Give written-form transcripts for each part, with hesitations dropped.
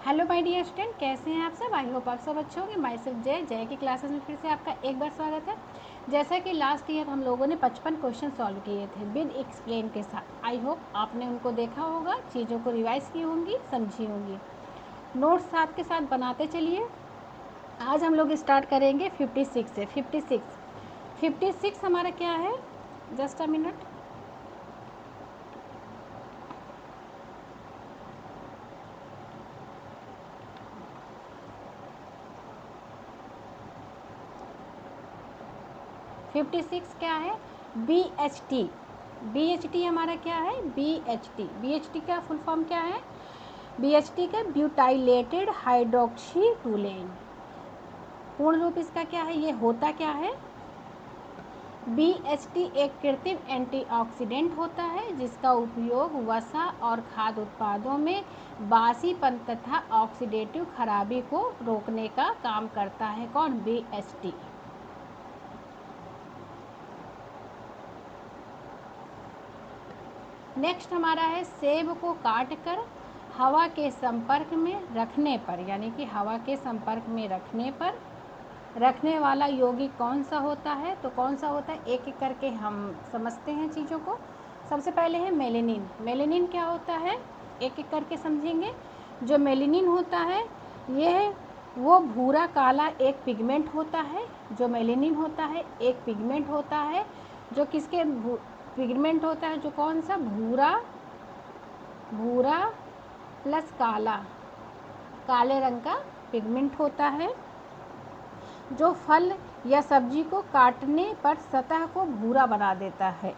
Hello my dear student, कैसे हैं आप सब। आई होप आप सब अच्छे होंगे। माई सेल्फ जय की क्लासेस में फिर से आपका एक बार स्वागत है। जैसा कि लास्ट ईयर हम लोगों ने 55 क्वेश्चन सॉल्व किए थे विद एक्सप्लेन के साथ। आई होप आपने उनको देखा होगा, चीज़ों को रिवाइज की होंगी, समझी होंगी। नोट्स साथ के साथ बनाते चलिए। आज हम लोग स्टार्ट करेंगे 56 से। 56 हमारा क्या है, just a minute. Fifty six क्या है, BHT। BHT हमारा क्या है, BHT का फुल फॉर्म क्या है, BHT का ब्यूटाइलेटेड हाइड्रोक्सी टूलेन। पूर्ण रूप इसका क्या है, ये होता क्या है। BHT एक कृत्रिम एंटीऑक्सीडेंट होता है जिसका उपयोग वसा और खाद्य उत्पादों में बासीपन तथा ऑक्सीडेटिव खराबी को रोकने का काम करता है। कौन, BHT। नेक्स्ट हमारा है, सेब को काटकर हवा के संपर्क में रखने पर, यानी कि हवा के संपर्क में रखने पर रखने वाला यौगिक कौन सा होता है। तो कौन सा होता है, एक एक करके हम समझते हैं चीज़ों को। सबसे पहले है मेलेनिन। मेलेनिन क्या होता है, एक एक करके समझेंगे। जो मेलेनिन होता है यह वो भूरा काला एक पिगमेंट होता है। जो मेलेनिन होता है एक पिगमेंट होता है जो किसके पिगमेंट होता है, जो कौन सा, भूरा प्लस काला, काले रंग का पिगमेंट होता है जो फल या सब्जी को काटने पर सतह को भूरा बना देता है।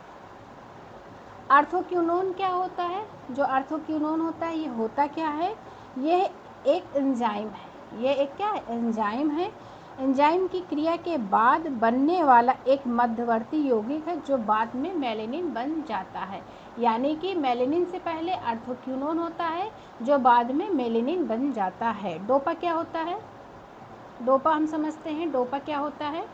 आर्थोक्विनोन क्या होता है, जो आर्थोक्विनोन होता है ये होता क्या है, यह एक एंजाइम है। ये एक क्या है, एंजाइम है। एंजाइम की क्रिया के बाद बनने वाला एक मध्यवर्ती यौगिक है जो बाद में मेलेनिन बन जाता है। यानी कि मेलेनिन से पहले आर्थोक्विनोन होता है जो बाद में मेलेनिन बन जाता है। डोपा क्या होता है, डोपा हम समझते हैं। डोपा क्या होता है,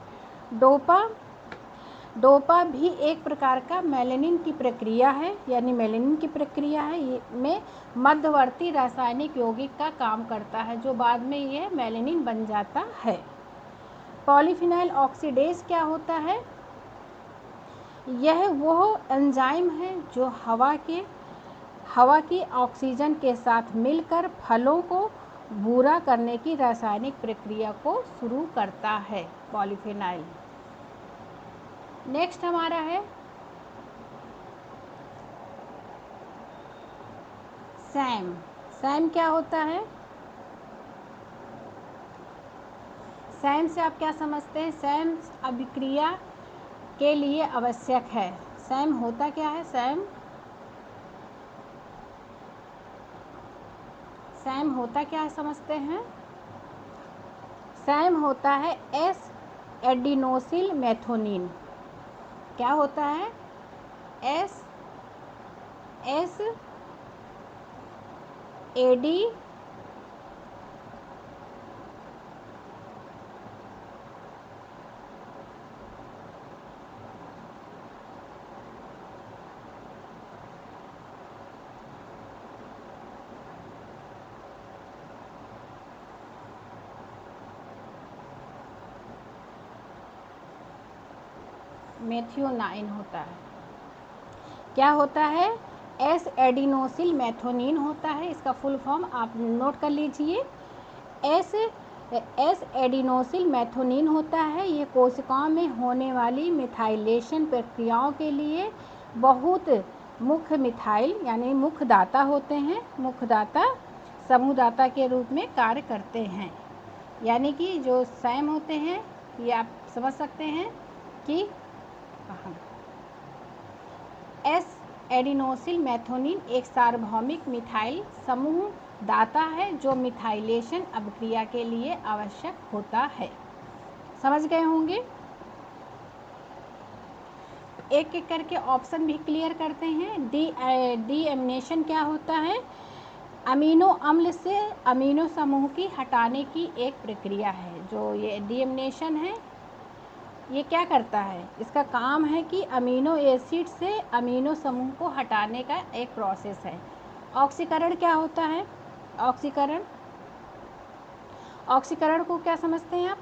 डोपा भी एक प्रकार का मेलेनिन की प्रक्रिया है, यानी मेलेनिन की प्रक्रिया है में मध्यवर्ती रासायनिक यौगिक का काम करता है जो बाद में ये मेलेनिन बन जाता है। पॉलीफिनाइल ऑक्सीडेज क्या होता है, यह वो एंजाइम है जो हवा की ऑक्सीजन के साथ मिलकर फलों को भूरा करने की रासायनिक प्रक्रिया को शुरू करता है, पॉलीफिनाइल। नेक्स्ट हमारा है सैम। सैम क्या होता है, सैम से आप क्या समझते हैं, सैम अभिक्रिया के लिए आवश्यक है। सैम होता क्या है, सैम होता क्या है समझते हैं। सैम होता है एस एडिनोसिल मेथोनिन। क्या होता है, एस एडी मेथियोनाइन होता है। क्या होता है, एस एडिनोसिल मेथोनिन होता है। इसका फुल फॉर्म आप नोट कर लीजिए, एस एडिनोसिल मेथोनिन होता है। ये कोशिकाओं में होने वाली मिथाइलेशन प्रक्रियाओं के लिए बहुत मुख्य मिथाइल यानी मुख्यदाता होते हैं। मुख्यदाता समूहदाता के रूप में कार्य करते हैं। यानी कि जो सैम होते हैं ये आप समझ सकते हैं कि एस एडिनोसिल मेथोनिन एक सार्वभौमिक मिथाइल समूह दाता है जो मिथाइलेशन अभिक्रिया के लिए आवश्यक होता है। समझ गए होंगे। एक एक करके ऑप्शन भी क्लियर करते हैं। डीएमिनेशन क्या होता है, अमीनो अम्ल से अमीनो समूह की हटाने की एक प्रक्रिया है। जो ये डीएमिनेशन है ये क्या करता है, इसका काम है कि अमीनो एसिड से अमीनो समूह को हटाने का एक प्रोसेस है। ऑक्सीकरण क्या होता है, ऑक्सीकरण ऑक्सीकरण को क्या समझते हैं आप?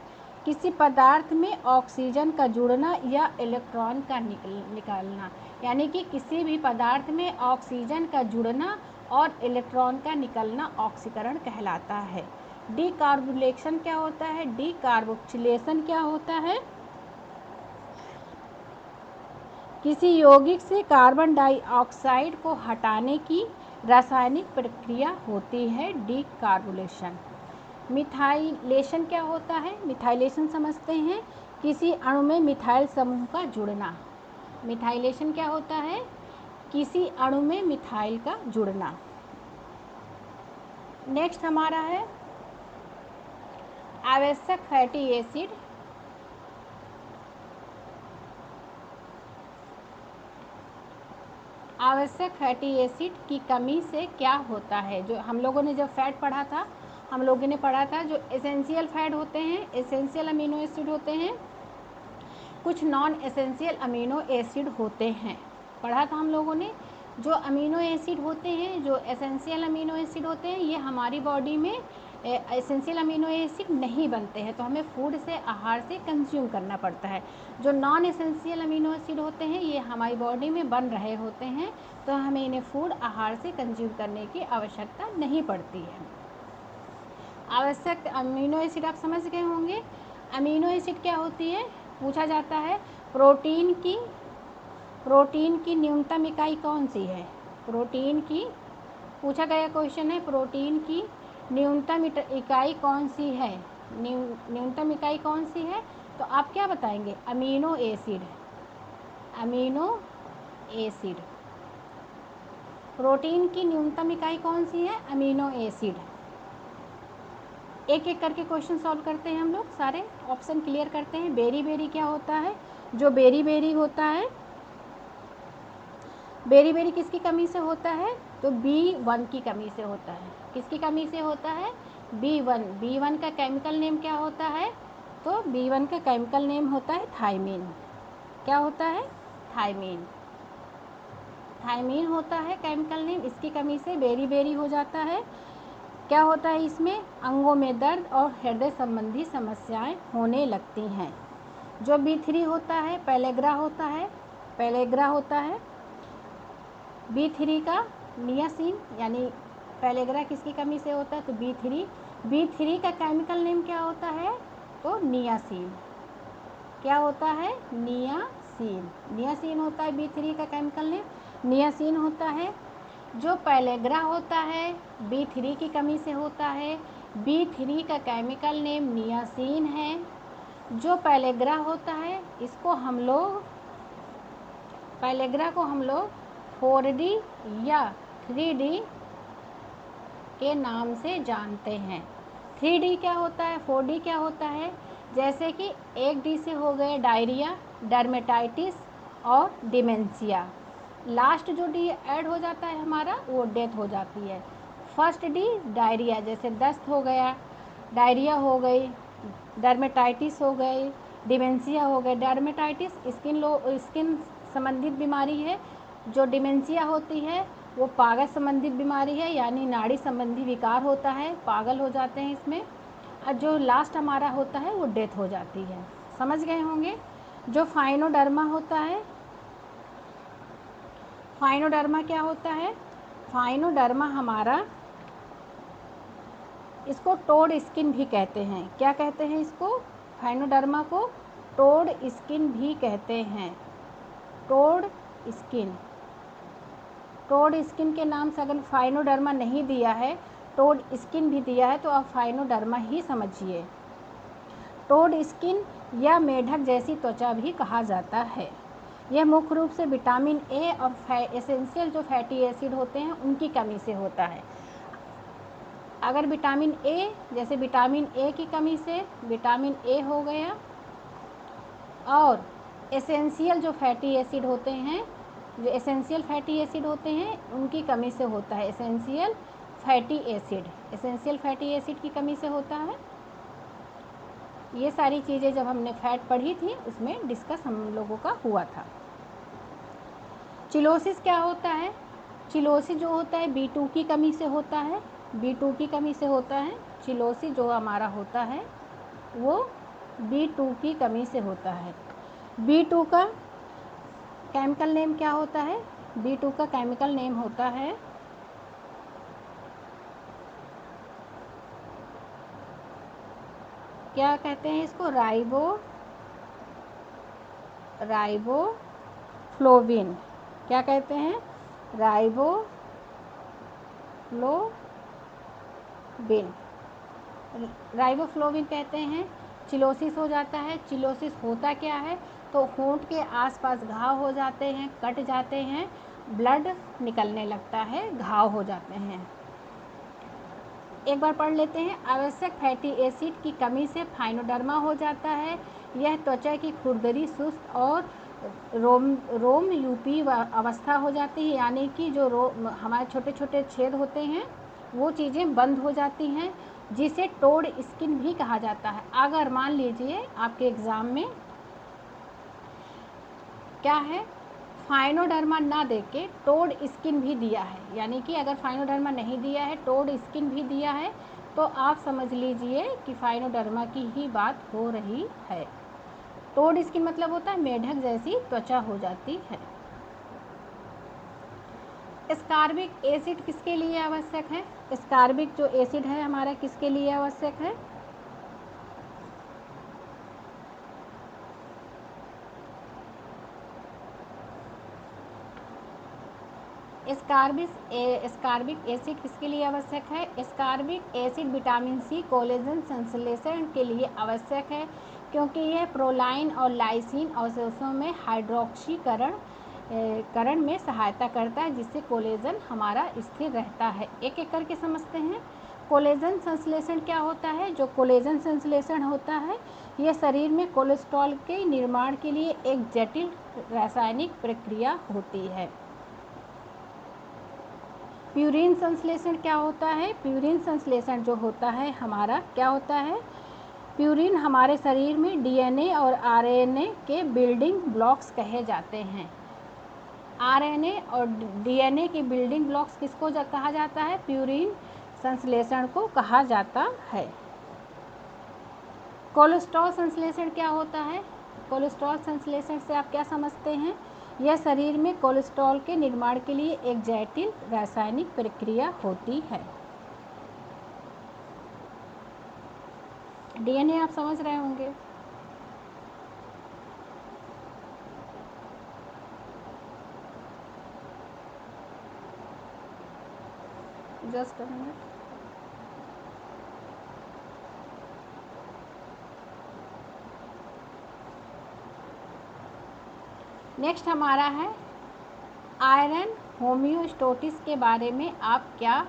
किसी पदार्थ में ऑक्सीजन का जुड़ना या इलेक्ट्रॉन का निकलना, यानी कि किसी भी पदार्थ में ऑक्सीजन का जुड़ना और इलेक्ट्रॉन का निकलना ऑक्सीकरण कहलाता है। डीकार्बोक्सिलेशन क्या होता है? डीकार्बोक्सिलेशन क्या होता है? किसी यौगिक से कार्बन डाइऑक्साइड को हटाने की रासायनिक प्रक्रिया होती है डीकार्बोक्सिलेशन। मिथाइलेशन क्या होता है? मिथाइलेशन समझते हैं, किसी अणु में मिथाइल समूह का जुड़ना। मिथाइलेशन क्या होता है? किसी अणु में मिथाइल का जुड़ना। नेक्स्ट हमारा है आवश्यक फैटी एसिड। आवश्यक फैटी एसिड की कमी से क्या होता है? जो हम लोगों ने जब फैट पढ़ा था, हम लोगों ने पढ़ा था जो एसेंशियल फैट होते हैं, एसेंशियल अमीनो एसिड होते हैं, कुछ नॉन एसेंशियल अमीनो एसिड होते हैं, पढ़ा था हम लोगों ने। जो अमीनो एसिड होते हैं, जो एसेंशियल अमीनो एसिड होते हैं, ये हमारी बॉडी में एसेंशियल अमीनो एसिड नहीं बनते हैं, तो हमें फूड से, आहार से कंज्यूम करना पड़ता है। जो नॉन एसेंशियल अमीनो एसिड होते हैं, ये हमारी बॉडी में बन रहे होते हैं, तो हमें इन्हें फूड, आहार से कंज्यूम करने की आवश्यकता नहीं पड़ती है। आवश्यक अमीनो एसिड आप समझ गए होंगे। अमीनो एसिड क्या होती है? पूछा जाता है प्रोटीन की न्यूनतम इकाई कौन सी है? प्रोटीन की पूछा गया क्वेश्चन है, प्रोटीन की न्यूनतम इकाई कौन सी है? न्यूनतम इकाई कौन सी है? तो आप क्या बताएंगे? Amino acid. Amino acid. Protein की न्यूनतम इकाई कौन सी है? Amino acid. एक एक करके क्वेश्चन सॉल्व करते हैं हम लोग, सारे ऑप्शन क्लियर करते हैं। बेरी क्या होता है? जो बेरी होता है, बेरी किसकी कमी से होता है? तो B1 की कमी से होता है। किसकी कमी से होता है? B1 का केमिकल नेम क्या होता है? तो B1 का केमिकल नेम होता है थायमीन। क्या होता है? थायमीन। थायमीन होता है केमिकल नेम। इसकी कमी से बेरी हो जाता है। क्या होता है इसमें? अंगों में दर्द और हृदय संबंधी समस्याएं होने लगती हैं। जो B3 होता है, पेलेग्रा होता है। B3 का नियासिन, यानी पेलेग्रा किसकी कमी से होता है? तो B3 का केमिकल नेम क्या होता है? तो नियासिन। क्या होता है? नियासिन होता है B3 का केमिकल नेम, नियासिन होता है। जो पेलेग्रा होता है B3 की कमी से होता है। B3 का केमिकल नेम नियासिन है। जो पेलेग्रा होता है, इसको हम लोग, पेलेग्रा को हम लोग 4D या 3D के नाम से जानते हैं। 3D क्या होता है? 4D क्या होता है? जैसे कि 1D से हो गए डायरिया, डर्मेटाइटिस और डिमेंशिया। लास्ट जो डी ऐड हो जाता है हमारा, वो डेथ हो जाती है। फर्स्ट डी डायरिया, जैसे दस्त हो गया, डायरिया हो गई, डर्मेटाइटिस हो गई, डिमेंशिया हो गए। डर्मेटाइटिस स्किन संबंधित बीमारी है। जो डिमेंशिया होती है वो पागल संबंधित बीमारी है, यानी नाड़ी संबंधी विकार होता है, पागल हो जाते हैं इसमें। और जो लास्ट हमारा होता है वो डेथ हो जाती है। समझ गए होंगे। जो फाइनोडर्मा होता है, फाइनोडर्मा क्या होता है? फाइनोडर्मा हमारा, इसको टोड स्किन भी कहते हैं। क्या कहते हैं इसको? फाइनोडर्मा को टोड स्किन भी कहते हैं। टोड स्किन के नाम से अगर फाइनोडर्मा नहीं दिया है, टोड स्किन भी दिया है, तो आप फाइनोडर्मा ही समझिए। टोड स्किन या मेढक जैसी त्वचा भी कहा जाता है। यह मुख्य रूप से विटामिन ए और एसेंशियल जो फैटी एसिड होते हैं उनकी कमी से होता है। अगर विटामिन ए, जैसे विटामिन ए की कमी से विटामिन ए हो गया, और एसेंशियल जो फैटी एसिड होते हैं, जो एसेंशियल फैटी एसिड होते हैं उनकी कमी से होता है। एसेंशियल फैटी एसिड की कमी से होता है। ये सारी चीज़ें जब हमने फैट पढ़ी थी उसमें डिस्कस हम लोगों का हुआ था। चिलोसिस क्या होता है? चिलोसिस जो होता है B2 की कमी से होता है। B2 की कमी से होता है। चिलोसिस जो हमारा होता है वो B2 की कमी से होता है। B2 का केमिकल नेम क्या होता है? B2 का केमिकल नेम होता है क्या कहते हैं इसको? राइबोफ्लोविन। क्या कहते हैं? राइबोफ्लोविन कहते हैं। चिलोसिस हो जाता है। चिलोसिस होता क्या है? तो होंठ के आसपास घाव हो जाते हैं, कट जाते हैं, ब्लड निकलने लगता है, घाव हो जाते हैं। एक बार पढ़ लेते हैं। आवश्यक फैटी एसिड की कमी से फाइनोडर्मा हो जाता है। यह त्वचा की खुरदरी, सुस्त और रोम यूपी अवस्था हो जाती है, यानी कि जो हमारे छोटे छोटे छेद होते हैं वो चीज़ें बंद हो जाती हैं, जिसे टोड स्किन भी कहा जाता है। अगर मान लीजिए आपके एग्ज़ाम में क्या है, फाइनोडर्मा ना देके टोड स्किन भी दिया है, यानी कि अगर फाइनोडर्मा नहीं दिया है, टोड स्किन भी दिया है, तो आप समझ लीजिए कि फाइनोडर्मा की ही बात हो रही है। टोड स्किन मतलब होता है मेढक जैसी त्वचा हो जाती है। एस्कार्बिक एसिड किसके लिए आवश्यक है? एस्कार्बिक जो एसिड है हमारा किसके लिए आवश्यक है? एस्कार्बिक एसिड किसके लिए आवश्यक है? Ascorbic acid vitamin C collagen संश्लेषण के लिए आवश्यक है, क्योंकि यह प्रोलाइन और लाइसिन अवशेषों में हाइड्रोक्सीकरण में सहायता करता है, जिससे कोलेजन हमारा स्थिर रहता है। एक एक करके समझते हैं। कोलेजन संश्लेषण क्या होता है? जो कोलेजन संश्लेषण होता है यह शरीर में कोलेस्ट्रॉल के निर्माण के लिए एक जटिल रासायनिक प्रक्रिया होती है। प्यूरिन संश्लेषण क्या होता है? प्यूरिन संश्लेषण जो होता है हमारा क्या होता है? प्यूरिन हमारे शरीर में डीएनए और आरएनए के बिल्डिंग ब्लॉक्स कहे जाते हैं। आरएनए और डीएनए के बिल्डिंग ब्लॉक्स किसको कहा जाता है? प्यूरिन संश्लेषण को कहा जाता है। कोलेस्ट्रॉल संश्लेषण क्या होता है? कोलेस्ट्रॉल संश्लेषण से आप क्या समझते हैं? यह शरीर में कोलेस्ट्रॉल के निर्माण के लिए एक जटिल रासायनिक प्रक्रिया होती है। डीएनए आप समझ रहे होंगे। Just a minute. नेक्स्ट हमारा है आयरन होमियोस्टेसिस के बारे में आप क्या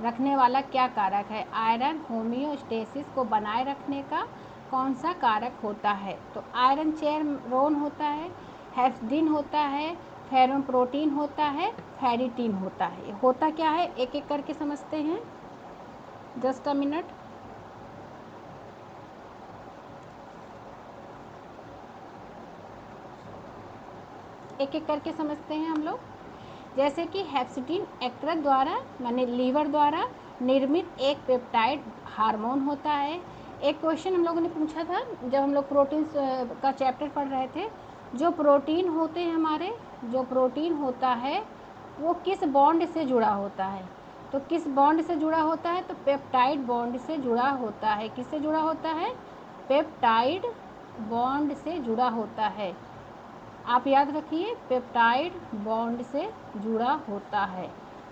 रखने वाला क्या कारक है? आयरन होमियोस्टेसिस को बनाए रखने का कौन सा कारक होता है? तो आयरन चेररोन होता है, हेप्सिडिन होता है, फेरोप्रोटीन होता है, फेरिटिन होता है। होता क्या है एक एक करके समझते हैं। Just a minute. एक एक करके समझते हैं हम लोग। जैसे कि हेप्सिडिन यकृत द्वारा माने लीवर द्वारा निर्मित एक पेप्टाइड हार्मोन होता है। एक क्वेश्चन हम लोगों ने पूछा था जब हम लोग प्रोटीन का चैप्टर पढ़ रहे थे। जो प्रोटीन होते हैं हमारे, जो प्रोटीन होता है वो किस बॉन्ड से जुड़ा होता है? तो किस बॉन्ड से जुड़ा होता है? तो पेप्टाइड बॉन्ड से जुड़ा होता है। किससे जुड़ा होता है? पेप्टाइड बॉन्ड से जुड़ा होता है। आप याद रखिए, पेप्टाइड बॉन्ड से जुड़ा होता है।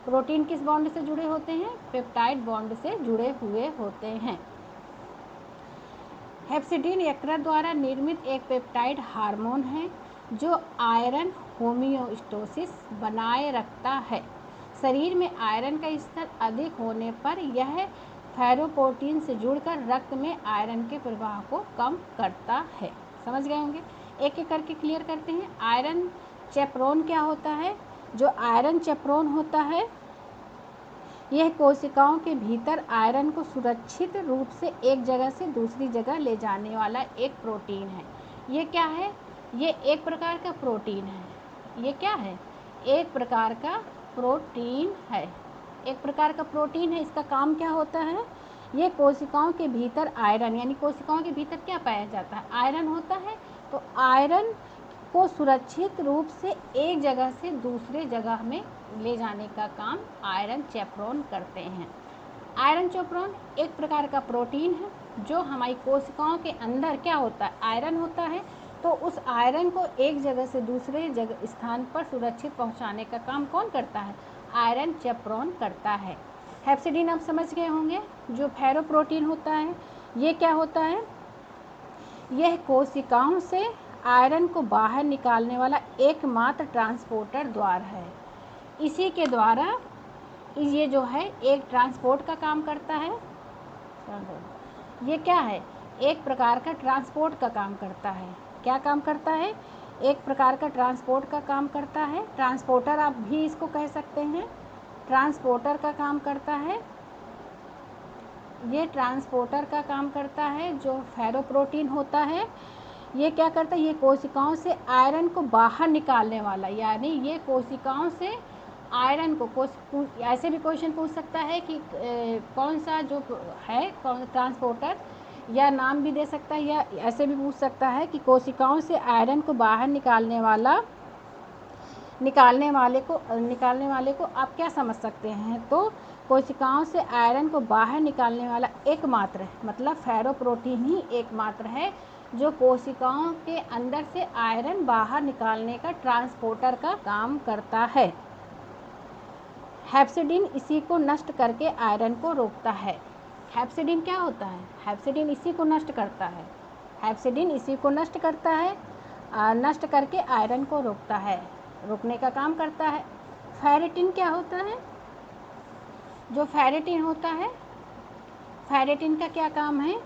प्रोटीन किस बॉन्ड से जुड़े होते हैं? पेप्टाइड बॉन्ड से जुड़े हुए होते हैं। हेप्सिडिन यकृत द्वारा निर्मित एक पेप्टाइड हार्मोन है जो आयरन होमियोस्टेसिस बनाए रखता है। शरीर में आयरन का स्तर अधिक होने पर यह फेरोप्रोटीन से जुड़कर रक्त में आयरन के प्रवाह को कम करता है। समझ गए होंगे। एक एक करके क्लियर करते हैं। आयरन चेपरोन क्या होता है? जो आयरन चेपरोन होता है यह कोशिकाओं के भीतर आयरन को सुरक्षित रूप से एक जगह से दूसरी जगह ले जाने वाला एक प्रोटीन है। ये क्या है? ये एक प्रकार का प्रोटीन है। ये क्या है? एक प्रकार का प्रोटीन है। एक प्रकार का प्रोटीन है। इसका काम क्या होता है, ये कोशिकाओं के भीतर आयरन, यानी कोशिकाओं के भीतर क्या पाया जाता है, आयरन होता है। तो आयरन को सुरक्षित रूप से एक जगह से दूसरे जगह में ले जाने का काम आयरन चेपरोन करते हैं। आयरन चेपरोन एक प्रकार का प्रोटीन है जो हमारी कोशिकाओं के अंदर क्या होता है, आयरन होता है। तो उस आयरन को एक जगह से दूसरे जगह स्थान पर सुरक्षित पहुंचाने का काम कौन करता है, आयरन चेपरोन करता है। हेप्सिडीन आप समझ गए होंगे, जो फेरोप्रोटीन होता है, ये क्या होता है, यह कोशिकाओं से आयरन को बाहर निकालने वाला एकमात्र ट्रांसपोर्टर द्वार है। इसी के द्वारा ये जो है एक ट्रांसपोर्ट का काम करता है। ये क्या है, एक प्रकार का ट्रांसपोर्ट का काम करता है। क्या काम करता है, एक प्रकार का ट्रांसपोर्ट का काम करता है। ट्रांसपोर्टर आप भी इसको कह सकते हैं, ट्रांसपोर्टर का काम करता है। ये ट्रांसपोर्टर का काम करता है जो फेरोप्रोटीन होता है। ये क्या करता है, ये कोशिकाओं से आयरन को बाहर निकालने वाला, यानी ये कोशिकाओं से आयरन को ऐसे भी क्वेश्चन पूछ सकता है कि कौन सा जो है ट्रांसपोर्टर, या नाम भी दे सकता है, या ऐसे भी पूछ सकता है कि कोशिकाओं से आयरन को बाहर निकालने वाले को आप क्या समझ सकते हैं। तो कोशिकाओं से आयरन को बाहर निकालने वाला एकमात्र, मतलब फेरोप्रोटीन ही एकमात्र है जो कोशिकाओं के अंदर से आयरन बाहर निकालने का ट्रांसपोर्टर का काम करता है। हेप्सिडीन इसी को नष्ट करके आयरन को रोकता है। हेप्सिडीन क्या होता है, हेप्सिडीन इसी को नष्ट करता है। हेप्सिडीन इसी को नष्ट करता है, नष्ट करके आयरन को रोकता है, रोकने का काम करता है। फेरेटिन क्या होता है, जो फेरेटिन होता है, फेरेटिन का क्या काम है,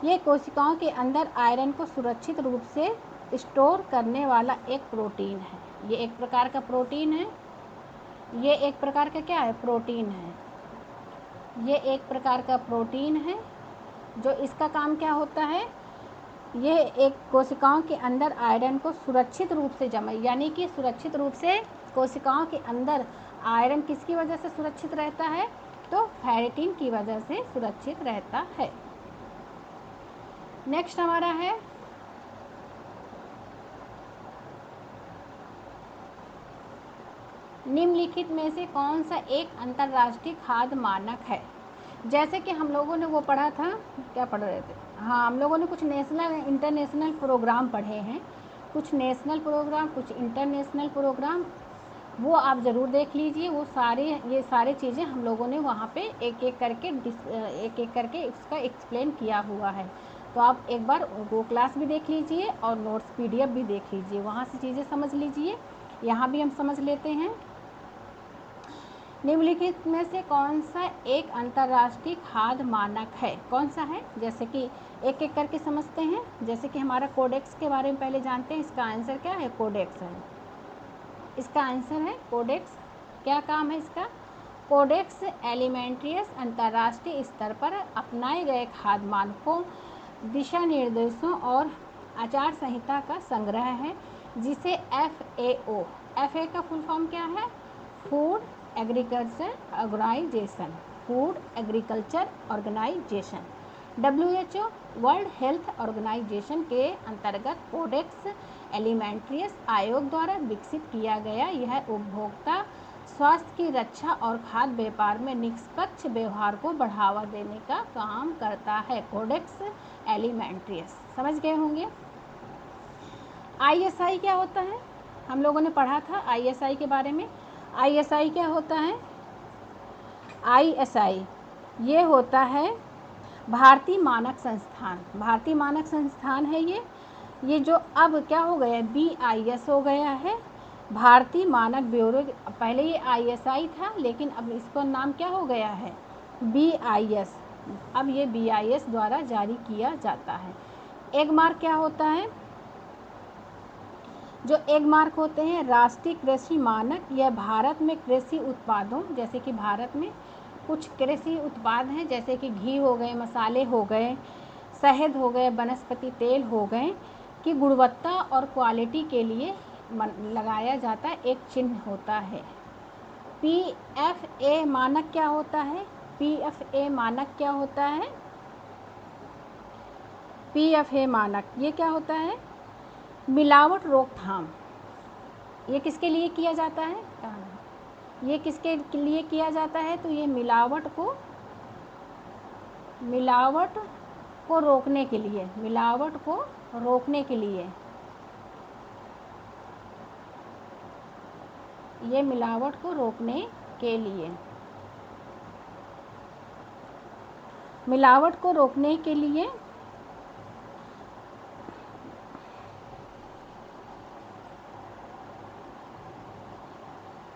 ये कोशिकाओं के अंदर आयरन को सुरक्षित रूप से स्टोर करने वाला एक प्रोटीन है। ये एक प्रकार का प्रोटीन है, ये एक प्रकार का क्या है, प्रोटीन है। ये एक प्रकार का प्रोटीन है जो इसका काम क्या होता है, ये एक कोशिकाओं के अंदर आयरन को सुरक्षित रूप से जमा, यानी कि सुरक्षित रूप से कोशिकाओं के अंदर आयरन किसकी वजह से सुरक्षित रहता है, तो फेरेटिन की वजह से सुरक्षित रहता है। नेक्स्ट हमारा है निम्नलिखित में से कौन सा एक अंतर्राष्ट्रीय खाद्य मानक है। जैसे कि हम लोगों ने वो पढ़ा था, क्या पढ़ रहे थे, हाँ, हम लोगों ने कुछ नेशनल इंटरनेशनल प्रोग्राम पढ़े हैं, कुछ नेशनल प्रोग्राम, कुछ इंटरनेशनल प्रोग्राम, वो आप ज़रूर देख लीजिए। वो ये सारी चीज़ें हम लोगों ने वहाँ पे एक एक करके उसका एक्सप्लेन किया हुआ है। तो आप एक बार वो क्लास भी देख लीजिए और नोट्स PDF भी देख लीजिए, वहाँ से चीज़ें समझ लीजिए। यहाँ भी हम समझ लेते हैं। निम्नलिखित में से कौन सा एक अंतर्राष्ट्रीय खाद्य मानक है, कौन सा है, जैसे कि एक एक करके समझते हैं। जैसे कि हमारा कोडेक्स के बारे में पहले जानते हैं, इसका आंसर क्या है, कोडेक्स है। इसका आंसर है कोडेक्स। क्या काम है इसका, कोडेक्स एलिमेंट्रियस अंतर्राष्ट्रीय स्तर पर अपनाए गए खाद्य मानकों, दिशा निर्देशों और आचार संहिता का संग्रह है, जिसे FAO, FA का फुल फॉर्म क्या है, food agriculture organisation, food agriculture organisation, WHO world health organisation के अंतर्गत कोडेक्स एलिमेंट्रियस आयोग द्वारा विकसित किया गया। यह उपभोक्ता स्वास्थ्य की रक्षा और खाद्य व्यापार में निष्पक्ष व्यवहार को बढ़ावा देने का काम करता है। कोडेक्स एलिमेंट्रियस समझ गए होंगे। ISI क्या होता है, हम लोगों ने पढ़ा था ISI के बारे में। ISI क्या होता है, ISI ये होता है भारतीय मानक संस्थान, भारतीय मानक संस्थान है ये जो अब क्या हो गया है, BIS हो गया है, भारतीय मानक ब्यूरो। पहले ये ISI था, लेकिन अब इसका नाम क्या हो गया है, BIS। अब ये BIS द्वारा जारी किया जाता है। एक मार्क क्या होता है, जो एक मार्क होते हैं राष्ट्रीय कृषि मानक, यह भारत में कृषि उत्पादों, जैसे कि भारत में कुछ कृषि उत्पाद हैं, जैसे कि घी हो गए, मसाले हो गए, शहद हो गए, वनस्पति तेल हो गए, की गुणवत्ता और क्वालिटी के लिए लगाया जाता एक चिन्ह होता है। PFA मानक क्या होता है? PFA मानक क्या होता है? PFA मानक ये क्या होता है? मिलावट रोकथाम। ये किसके लिए किया जाता है? ये किसके लिए किया जाता है? तो ये मिलावट को रोकने के लिए, मिलावट को रोकने के लिए, ये मिलावट को रोकने के लिए, मिलावट को रोकने के लिए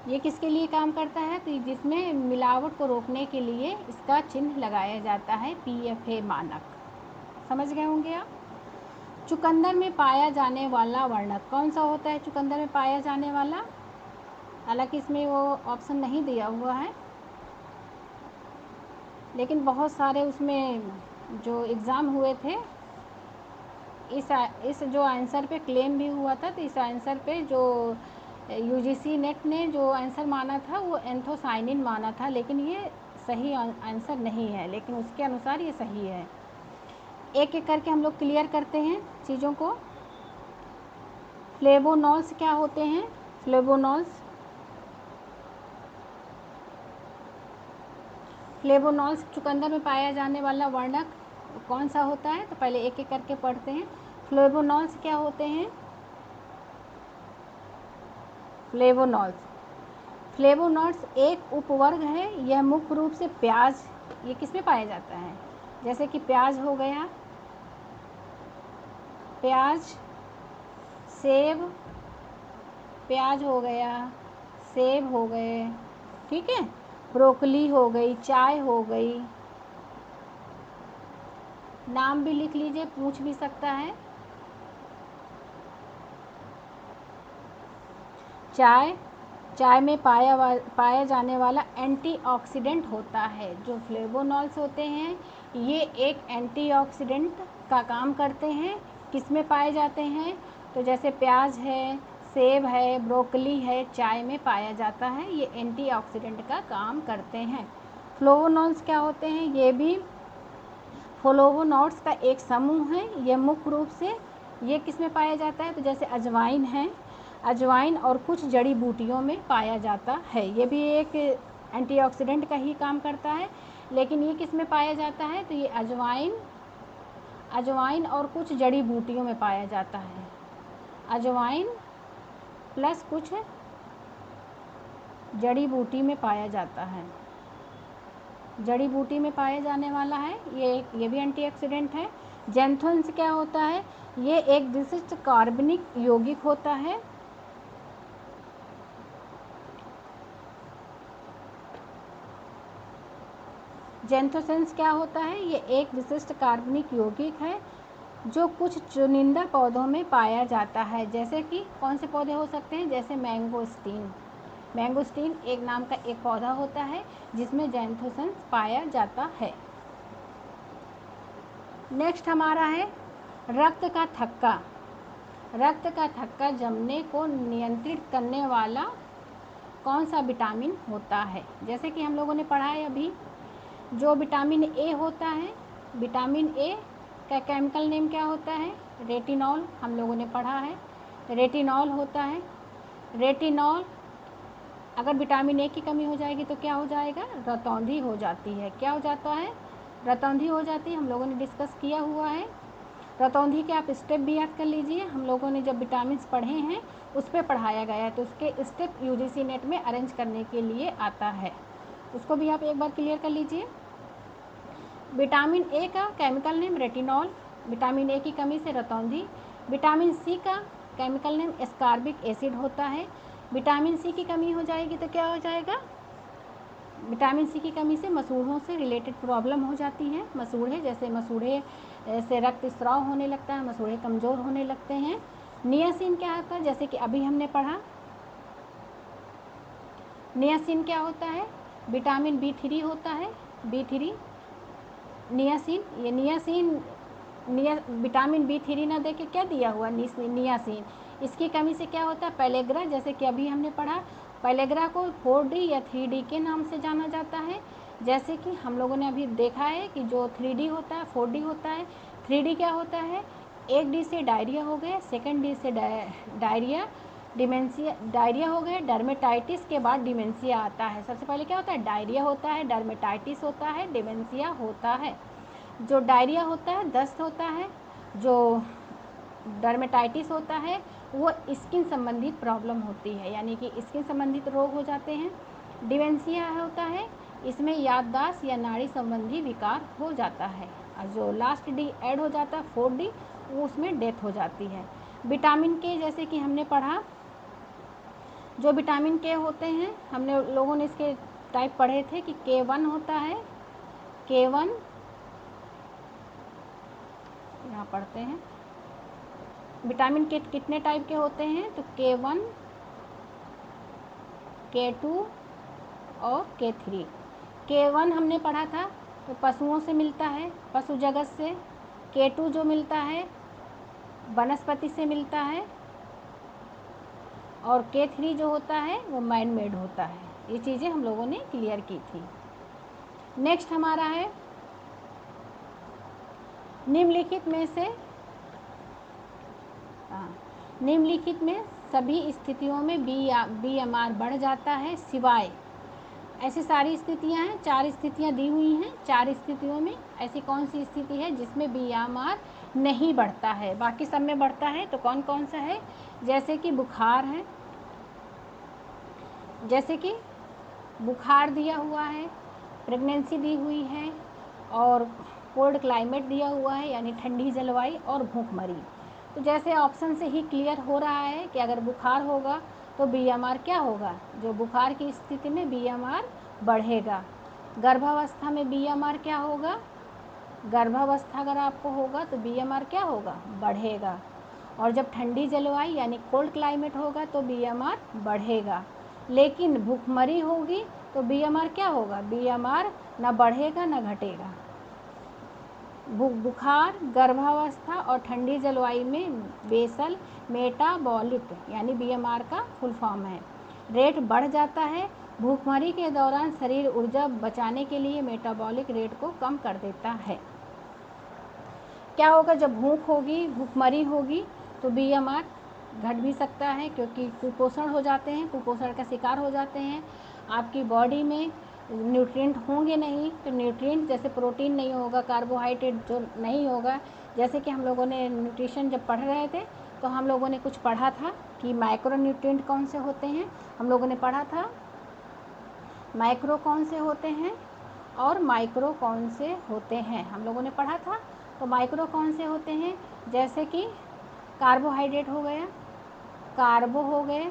ये किसके लिए काम करता है? तो जिसमें मिलावट को रोकने के लिए इसका चिन्ह लगाया जाता है PFA मानक। समझ गए होंगे आप। चुकंदर में पाया जाने वाला वर्णक कौन सा होता है? चुकंदर में पाया जाने वाला, हालांकि इसमें वो ऑप्शन नहीं दिया हुआ है, लेकिन बहुत सारे उसमें जो एग्ज़ाम हुए थे इस जो आंसर पे क्लेम भी हुआ था, तो इस आंसर पे जो UGC नेट ने जो आंसर माना था वो एंथोसाइनिन माना था, लेकिन ये सही आंसर नहीं है, लेकिन उसके अनुसार ये सही है। एक एक करके हम लोग क्लियर करते हैं चीज़ों को। फ्लेवोनॉल्स क्या होते हैं? फ्लेवोनॉल्स चुकंदर में पाया जाने वाला वर्णक कौन सा होता है? तो पहले एक एक करके पढ़ते हैं। फ्लेवोनॉल्स क्या होते हैं? फ्लेवोनॉल्स एक उपवर्ग है। यह मुख्य रूप से प्याज, ये किस में पाया जाता है? जैसे कि प्याज हो गया, प्याज हो गया, सेब हो गए, ठीक है, ब्रोकली हो गई, चाय हो गई, नाम भी लिख लीजिए, पूछ भी सकता है। चाय में पाया जाने वाला एंटीऑक्सीडेंट होता है। जो फ्लेवोनॉल्स होते हैं ये एक एंटीऑक्सीडेंट का काम करते हैं। किस में पाए जाते हैं? तो जैसे प्याज है, सेब है, ब्रोकली है, चाय में पाया जाता है। ये एंटीऑक्सीडेंट का काम करते हैं। फ्लेवोनॉल्स क्या होते हैं? ये भी फ्लेवोनॉल्स का एक समूह है। ये मुख्य रूप से ये किस में पाया जाता है? तो जैसे अजवाइन है, अजवाइन और कुछ जड़ी बूटियों में पाया जाता है। ये भी एक एंटीऑक्सीडेंट का ही काम करता है, लेकिन ये किस में पाया जाता है? तो ये अजवाइन और कुछ जड़ी बूटियों में पाया जाता है। अजवाइन प्लस कुछ जड़ी बूटी में पाया जाता है, जड़ी बूटी में पाया जाने वाला है। ये भी एंटीऑक्सीडेंट है। ज़ैंथोन्स क्या होता है? ये एक विशिष्ट कार्बनिक यौगिक होता है। ज़ैंथोसेंस क्या होता है? ये एक विशिष्ट कार्बनिक यौगिक है जो कुछ चुनिंदा पौधों में पाया जाता है। जैसे कि कौन से पौधे हो सकते हैं? जैसे मैंगोस्टीन एक नाम का एक पौधा होता है जिसमें ज़ैंथोसेंस पाया जाता है। नेक्स्ट हमारा है रक्त का थक्का जमने को नियंत्रित करने वाला कौन सा विटामिन होता है? जैसे कि हम लोगों ने पढ़ा है अभी, जो विटामिन ए होता है, विटामिन ए का केमिकल नेम क्या होता है? रेटिनॉल। हम लोगों ने पढ़ा है, रेटिनॉल होता है। रेटिनॉल, अगर विटामिन ए की कमी हो जाएगी तो क्या हो जाएगा? रतौंधी हो जाती है। क्या हो जाता है? रतौंधी हो जाती है। हम लोगों ने डिस्कस किया हुआ है। रतौंधी के आप स्टेप भी याद कर लीजिए। हम लोगों ने जब विटामिन पढ़े हैं उस पर पढ़ाया गया है, तो उसके स्टेप UGC नेट में अरेंज करने के लिए आता है, उसको भी आप एक बार क्लियर कर लीजिए। विटामिन ए का chemical name retinol, vitamin A की कमी से रतौंधी। विटामिन सी का केमिकल नेम एस्कॉर्बिक एसिड होता है। विटामिन सी की कमी हो जाएगी तो क्या हो जाएगा? विटामिन सी की कमी से मसूड़ों से रिलेटेड प्रॉब्लम हो जाती है। मसूड़े, जैसे मसूड़े से रक्त स्राव होने लगता है, मसूड़े कमज़ोर होने लगते हैं। नियासिन क्या होता है? जैसे कि अभी हमने पढ़ा, नियासिन क्या होता है? विटामिन B3 होता है, B3। नियासिन, ये विटामिन B3 ना देके क्या दिया हुआ? नियासिन। इसकी कमी से क्या होता है? पेलेग्रा, जैसे कि अभी हमने पढ़ा, पैलेग्रा को 4D या 3D के नाम से जाना जाता है। जैसे कि हम लोगों ने अभी देखा है कि जो 3D होता है 4D होता है। 3D क्या होता है, 1D से डायरिया हो गए, सेकेंड डी से डायरिया, डायरिया हो गए, डर्मेटाइटिस के बाद डिमेंशिया आता है। सबसे पहले क्या होता है, डायरिया होता है, डर्मेटाइटिस होता है, डिमेंशिया होता है। जो डायरिया होता है दस्त होता है, जो डर्मेटाइटिस होता है वो स्किन संबंधित प्रॉब्लम होती है, यानी कि स्किन संबंधित रोग हो जाते हैं। डिमेंशिया होता है, इसमें याददाश्त या नाड़ी संबंधी विकार हो जाता है। और जो लास्ट डी ऐड हो जाता है 4D, वो उसमें डेथ हो जाती है। विटामिन के जैसे कि हमने पढ़ा, जो विटामिन के होते हैं हमने लोगों ने इसके टाइप पढ़े थे कि K1 होता है, K1 यहाँ पढ़ते हैं विटामिन के कितने टाइप के होते हैं, तो K1, K2 और K3। K1 हमने पढ़ा था तो पशुओं से मिलता है, पशु जगत से। K2 जो मिलता है वनस्पति से मिलता है, और K3 जो होता है वो मैन मेड होता है। ये चीज़ें हम लोगों ने क्लियर की थी। नेक्स्ट हमारा है निम्नलिखित में से निम्नलिखित में सभी स्थितियों में BMR बढ़ जाता है सिवाय, ऐसी सारी स्थितियां हैं, 4 स्थितियां दी हुई हैं। 4 स्थितियों में ऐसी कौन सी स्थिति है जिसमें BMR नहीं बढ़ता है, बाकी सब में बढ़ता है। तो कौन कौन सा है, जैसे कि बुखार है, जैसे कि बुखार दिया हुआ है, प्रेगनेंसी दी हुई है, और कोल्ड क्लाइमेट दिया हुआ है यानी ठंडी जलवायु, और भूखमरी। तो जैसे ऑप्शन से ही क्लियर हो रहा है कि अगर बुखार होगा तो BMR क्या होगा, जो बुखार की स्थिति में BMR बढ़ेगा। गर्भावस्था में BMR क्या होगा, गर्भावस्था अगर आपको होगा तो BMR क्या होगा, बढ़ेगा। और जब ठंडी जलवायु यानी कोल्ड क्लाइमेट होगा तो BMR बढ़ेगा। लेकिन भूखमरी होगी तो BMR क्या होगा, BMR ना बढ़ेगा ना घटेगा। बुखार, गर्भावस्था और ठंडी जलवायु में बेसल मेटाबॉलिक यानी BMR का फुल फॉर्म है, रेट बढ़ जाता है। भूखमरी के दौरान शरीर ऊर्जा बचाने के लिए मेटाबॉलिक रेट को कम कर देता है। क्या होगा, जब भूख होगी, भूखमरी होगी तो BMR घट भी सकता है, क्योंकि कुपोषण हो जाते हैं, कुपोषण का शिकार हो जाते हैं। आपकी बॉडी में न्यूट्रिएंट होंगे नहीं, तो न्यूट्रिएंट जैसे प्रोटीन नहीं होगा, कार्बोहाइड्रेट जो नहीं होगा। जैसे कि हम लोगों ने न्यूट्रिशन जब पढ़ रहे थे तो हम लोगों ने कुछ पढ़ा था कि माइक्रो न्यूट्रिएंट कौन से होते हैं, हम लोगों ने पढ़ा था माइक्रो कौन से होते हैं और माइक्रो कौन से होते हैं, हम लोगों ने पढ़ा था। तो माइक्रो कौन से होते हैं, जैसे कि कार्बोहाइड्रेट हो गया, कार्बो हो गए,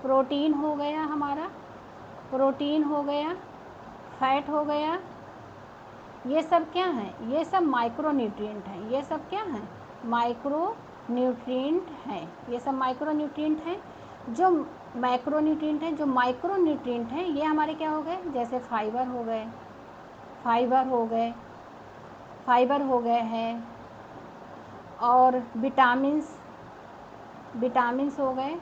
प्रोटीन हो गया हमारा, प्रोटीन हो गया, फैट हो गया, ये सब क्या हैं, ये सब माइक्रो न्यूट्रिएंट हैं। ये सब क्या हैं, माइक्रो न्यूट्रिएंट हैं। ये सब माइक्रो न्यूट्रिएंट हैं। जो मैक्रो न्यूट्रिएंट हैं, जो माइक्रो न्यूट्रिएंट हैं, ये हमारे क्या हो गए, जैसे फाइबर हो गए, फाइबर हो गए, फाइबर हो गए हैं, और विटामिन्स, विटामिन्स हो गए,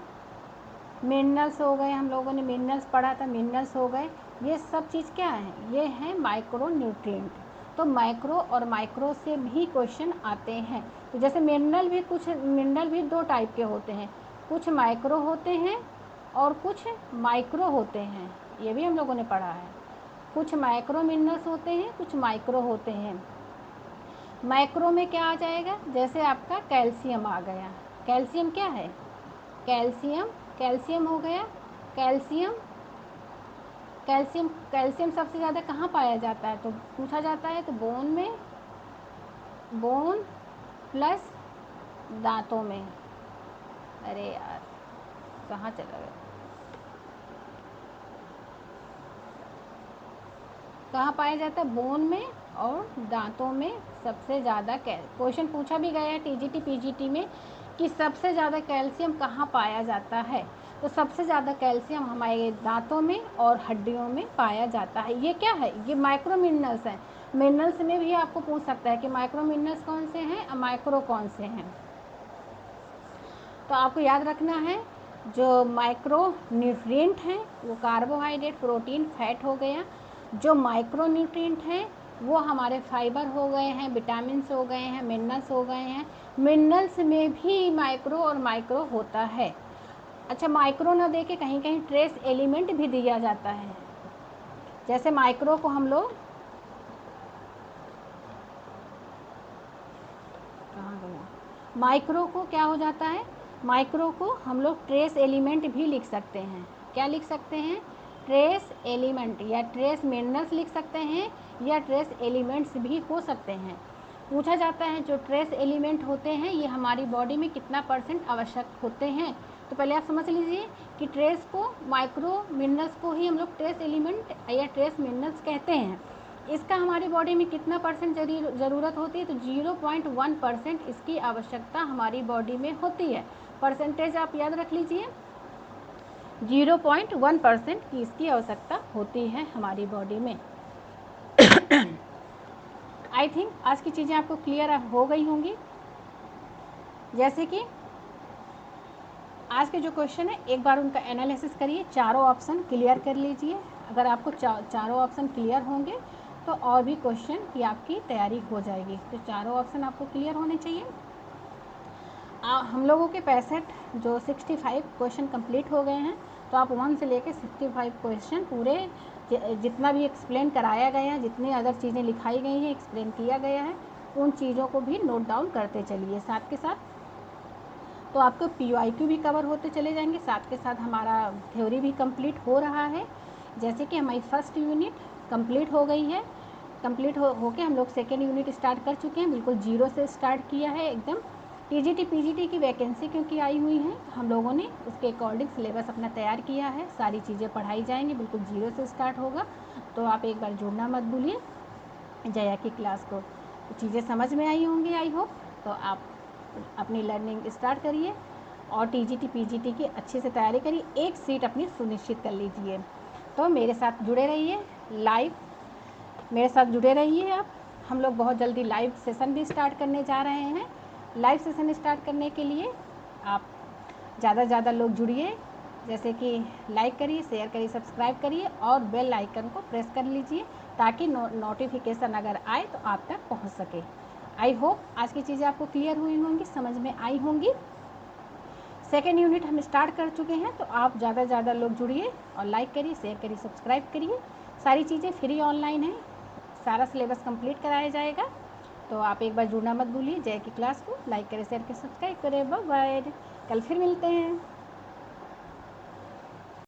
मिनरल्स हो गए, हम लोगों ने मिनरल्स पढ़ा था, मिनरल्स हो गए। ये सब चीज़ क्या है, ये हैं माइक्रो न्यूट्रिएंट। तो माइक्रो और माइक्रो से भी क्वेश्चन आते हैं। तो जैसे मिनरल भी, कुछ मिनरल भी 2 टाइप के होते हैं, कुछ माइक्रो होते हैं और कुछ माइक्रो होते हैं, ये भी हम लोगों ने पढ़ा है। कुछ माइक्रो मिनरल्स होते हैं, कुछ माइक्रो होते हैं। माइक्रो में क्या आ जाएगा, जैसे आपका कैल्शियम आ गया। कैल्शियम क्या है, कैल्शियम, कैल्शियम हो गया, कैल्शियम, कैल्शियम, कैल्शियम सबसे ज़्यादा कहाँ पाया जाता है, तो पूछा जाता है तो बोन में, बोन प्लस दांतों में। अरे यार कहाँ चला गया, कहाँ पाया जाता है, बोन में और दांतों में सबसे ज़्यादा। क्वेश्चन पूछा भी गया है TGT PGT में कि सबसे ज़्यादा कैल्शियम कहाँ पाया जाता है, तो सबसे ज़्यादा कैल्शियम हमारे दांतों में और हड्डियों में पाया जाता है। ये क्या है, ये माइक्रो मिनरल्स हैं। मिनरल्स में भी आपको पूछ सकता है कि माइक्रो मिनरल्स कौन से हैं और माइक्रो कौन से हैं। तो आपको याद रखना है जो माइक्रो न्यूट्रिएंट हैं वो कार्बोहाइड्रेट, प्रोटीन, फैट हो गया। जो माइक्रो न्यूट्रिएंट हैं वो हमारे फाइबर हो गए हैं, विटामिन्स हो गए हैं, मिनरल्स हो गए हैं। मिनरल्स में भी माइक्रो और माइक्रो होता है। अच्छा, माइक्रो ना दे के कहीं कहीं ट्रेस एलिमेंट भी दिया जाता है। जैसे माइक्रो को हम लोग कहाँ गया, माइक्रो को क्या हो जाता है, माइक्रो को हम लोग ट्रेस एलिमेंट भी लिख सकते हैं। क्या लिख सकते हैं, ट्रेस एलिमेंट, या ट्रेस मिनरल्स लिख सकते हैं, या ट्रेस एलिमेंट्स भी हो सकते हैं। पूछा जाता है जो ट्रेस एलिमेंट होते हैं ये हमारी बॉडी में कितना % आवश्यक होते हैं। तो पहले आप समझ लीजिए कि ट्रेस को, माइक्रो मिनरल्स को ही हम लोग ट्रेस एलिमेंट या ट्रेस मिनरल्स कहते हैं। इसका हमारी बॉडी में कितना % ज़रूरत होती है, तो 0.1% इसकी आवश्यकता हमारी बॉडी में होती है। परसेंटेज आप याद रख लीजिए, 0.1% की इसकी आवश्यकता होती है हमारी बॉडी में। आई थिंक आज की चीज़ें आपको क्लियर हो गई होंगी। जैसे कि आज के जो क्वेश्चन है एक बार उनका एनालिसिस करिए, चारों ऑप्शन क्लियर कर लीजिए। अगर आपको चारों ऑप्शन क्लियर होंगे तो और भी क्वेश्चन की आपकी तैयारी हो जाएगी। तो चारों ऑप्शन आपको क्लियर होने चाहिए। हम लोगों के 65 जो 65 क्वेश्चन कंप्लीट हो गए हैं। तो आप 1 से लेकर 65 क्वेश्चन पूरे जितना भी एक्सप्लेन कराया गया है, जितनी अदर चीज़ें लिखाई गई हैं, एक्सप्लेन किया गया है, उन चीज़ों को भी नोट डाउन करते चलिए साथ के साथ। तो आपको PYQ भी कवर होते चले जाएंगे, साथ के साथ हमारा थ्योरी भी कंप्लीट हो रहा है। जैसे कि हमारी फर्स्ट यूनिट कंप्लीट हो गई है, कंप्लीट होके हम लोग सेकेंड यूनिट स्टार्ट कर चुके हैं, बिल्कुल जीरो से स्टार्ट किया है एकदम। TGT PGT की वैकेंसी क्योंकि आई हुई है, हम लोगों ने उसके अकॉर्डिंग सिलेबस अपना तैयार किया है। सारी चीज़ें पढ़ाई जाएंगी, बिल्कुल जीरो से स्टार्ट होगा। तो आप एक बार जुड़ना मत भूलिए जया की क्लास को। चीज़ें समझ में आई होंगी आई होप। तो आप अपनी लर्निंग स्टार्ट करिए और TGT PGT की अच्छे से तैयारी करिए, एक सीट अपनी सुनिश्चित कर लीजिए। तो मेरे साथ जुड़े रहिए, लाइव मेरे साथ जुड़े रहिए आप। हम लोग बहुत जल्दी लाइव सेशन भी स्टार्ट करने जा रहे हैं। लाइव सेशन स्टार्ट करने के लिए आप ज़्यादा से ज़्यादा लोग जुड़िए, जैसे कि लाइक करिए, शेयर करिए, सब्सक्राइब करिए और बेल आइकन को प्रेस कर लीजिए ताकि नोटिफिकेशन अगर आए तो आप तक पहुंच सके। आई होप आज की चीज़ें आपको क्लियर हुई होंगी, समझ में आई होंगी। सेकेंड यूनिट हम स्टार्ट कर चुके हैं, तो आप ज़्यादा से ज़्यादा लोग जुड़िए और लाइक करिए, शेयर करिए, सब्सक्राइब करिए। सारी चीज़ें फ्री ऑनलाइन हैं, सारा सिलेबस कंप्लीट कराया जाएगा। तो आप एक बार जुड़ना मत भूलिए जय की क्लास को। लाइक करें, शेयर करें, सब्सक्राइब करें। बाय बाय, कल फिर मिलते हैं।